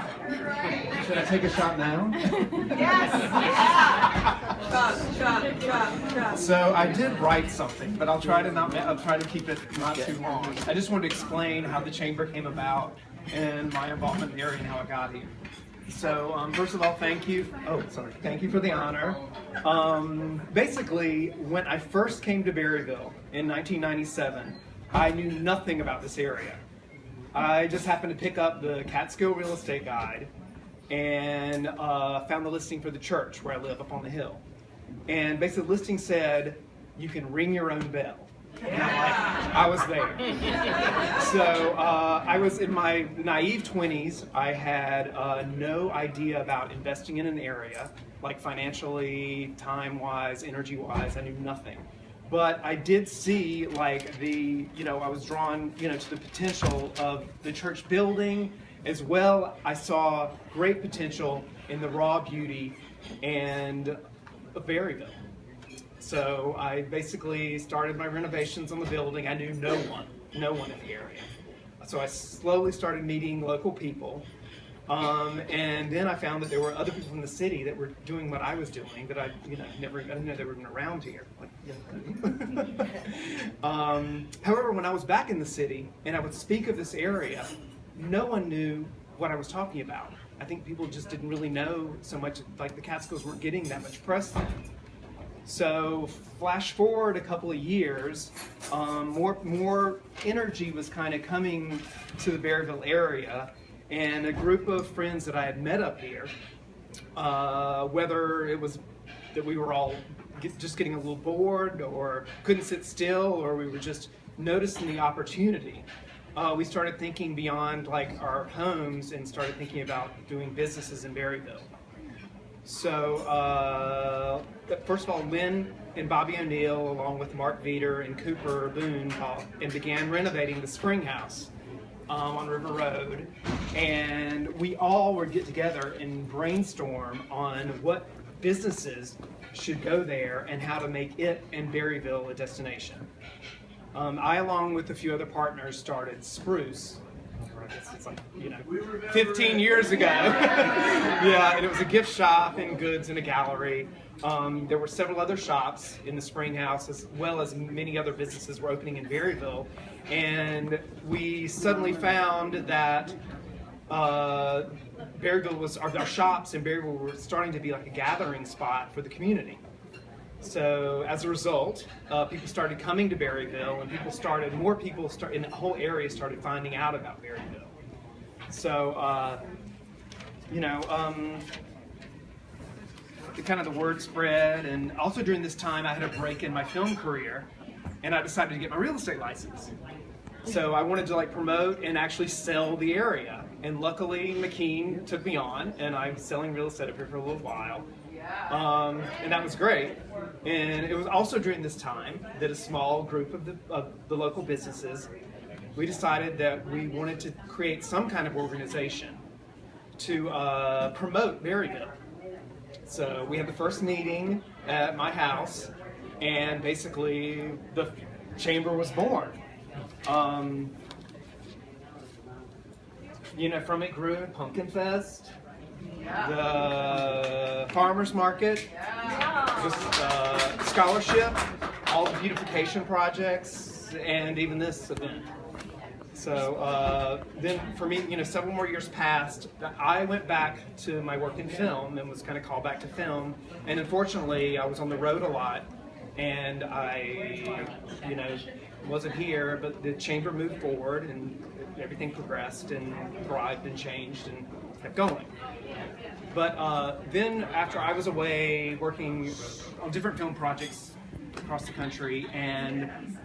shot. Should I take a shot now? Shot. So I did write something, but I'll try to keep it not too long. I just wanted to explain how the chamber came about and my involvement in the area and how I got here. So first of all, thank you. Thank you for the honor. Basically, when I first came to Barryville in 1997, I knew nothing about this area. I just happened to pick up the Catskill Real Estate Guide and found the listing for the church where I live up on the hill. And basically the listing said, you can ring your own bell. And I was there. So I was in my naive 20s. I had no idea about investing in an area, like financially, time-wise, energy-wise. I knew nothing. But I did see like I was drawn, to the potential of the church building as well. I saw great potential in the raw beauty and of Barryville. So I basically started my renovations on the building. I knew no one in the area. So I slowly started meeting local people. And then I found that there were other people from the city that were doing what I was doing that I didn't know they were even around here. However, when I was back in the city and I would speak of this area, no one knew what I was talking about. I think people just didn't really know so much, like the Catskills weren't getting that much press then. So flash forward a couple of years, more energy was kind of coming to the Barryville area, and a group of friends that I had met up here, whether it was that we were all just getting a little bored or couldn't sit still, or we were just noticing the opportunity, we started thinking beyond like our homes and started thinking about doing businesses in Barryville. So first of all, Lynn and Bobby O'Neill, along with Mark Veter and Cooper Boone, and began renovating the Spring House on River Road. And we all would get together and brainstorm on what businesses should go there and how to make it and Barryville a destination. I, along with a few other partners, started Spruce. I guess it's like, 15 years ago. Yeah, and it was a gift shop and goods and a gallery. There were several other shops in the Spring House, as well as many other businesses were opening in Barryville. And we suddenly found that Barryville was, our shops in Barryville were starting to be like a gathering spot for the community. So as a result, people started coming to Barryville, and more people in the whole area started finding out about Barryville. So, the word spread, and also during this time I had a break in my film career, and I decided to get my real estate license. So I wanted to promote and actually sell the area, and luckily McKean took me on, and I was selling real estate up here for a little while. And that was great. And it was also during this time that a small group of the local businesses, we decided that we wanted to create some kind of organization to promote Barryville. So we had the first meeting at my house, and basically the chamber was born. From it grew Pumpkin Fest, the farmers market, the scholarship, all the beautification projects, and even this event. So then for me, several more years passed. I went back to my work in film and was kind of called back to film. And unfortunately, I was on the road a lot, and I, wasn't here, but the chamber moved forward and everything progressed and thrived and changed and kept going. But then after I was away working on different film projects across the country, and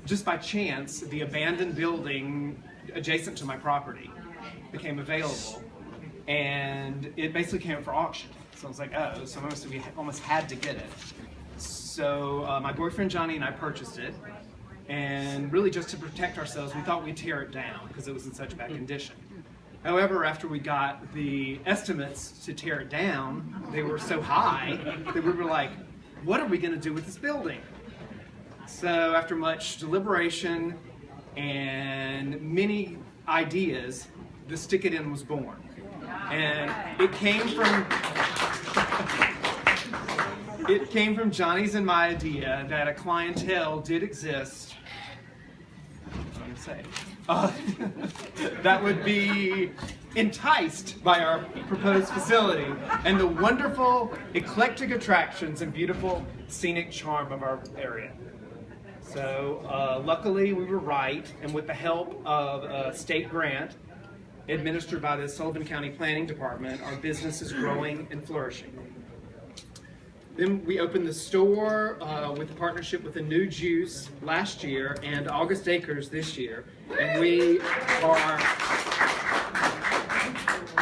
just by chance, the abandoned building adjacent to my property became available, and it basically came up for auction. So I was like, oh, so we almost had to get it. So my boyfriend Johnny and I purchased it, and really just to protect ourselves, we thought we'd tear it down because it was in such bad condition. However, after we got the estimates to tear it down, they were so high that we were like, what are we going to do with this building? So after much deliberation and many ideas, the Stick It In was born. And it came from Johnny's and my idea that a clientele did exist. That would be enticed by our proposed facility and the wonderful eclectic attractions and beautiful scenic charm of our area. So luckily we were right, and with the help of a state grant administered by the Sullivan County Planning Department, our business is growing and flourishing. Then we opened the store with a partnership with a new juice last year and August Acres this year. And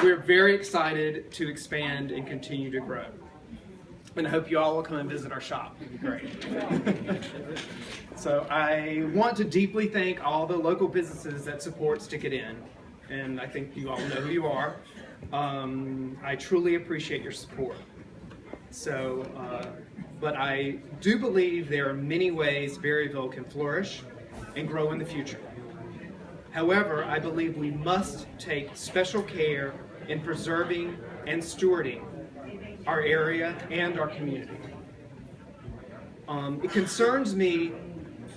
we're very excited to expand and continue to grow. And I hope you all will come and visit our shop. It'd be great. So I want to deeply thank all the local businesses that support Stick It In. And I think you all know who you are. I truly appreciate your support. So, but I do believe there are many ways Barryville can flourish and grow in the future. However, I believe we must take special care in preserving and stewarding our area and our community. It concerns me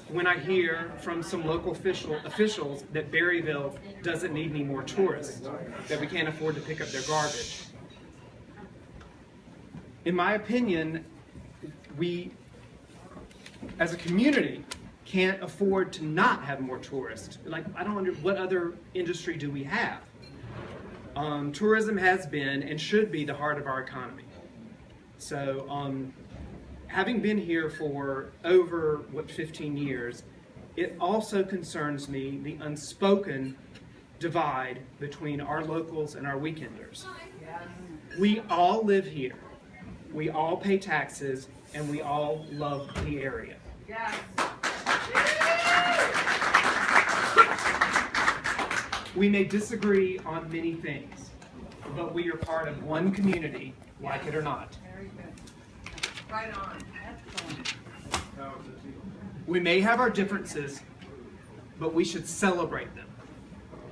when I hear from some local officials that Barryville doesn't need any more tourists, that we can't afford to pick up their garbage. In my opinion, we, as a community, can't afford to not have more tourists. Like, I don't understand, what other industry do we have? Tourism has been and should be the heart of our economy. So, having been here for over, 15 years, it also concerns me the unspoken divide between our locals and our weekenders. We all live here. We all pay taxes, and we all love the area. Yes. We may disagree on many things, but we are part of one community, like it or not. Very good. Right on. We may have our differences, but we should celebrate them.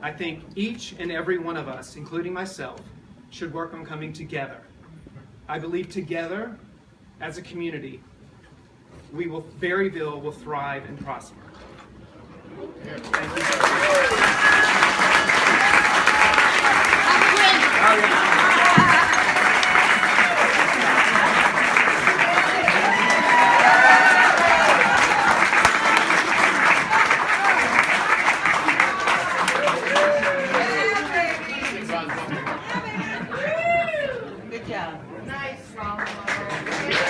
I think each and every one of us, including myself, should work on coming together. I believe together, as a community, Barryville will thrive and prosper. Thank you.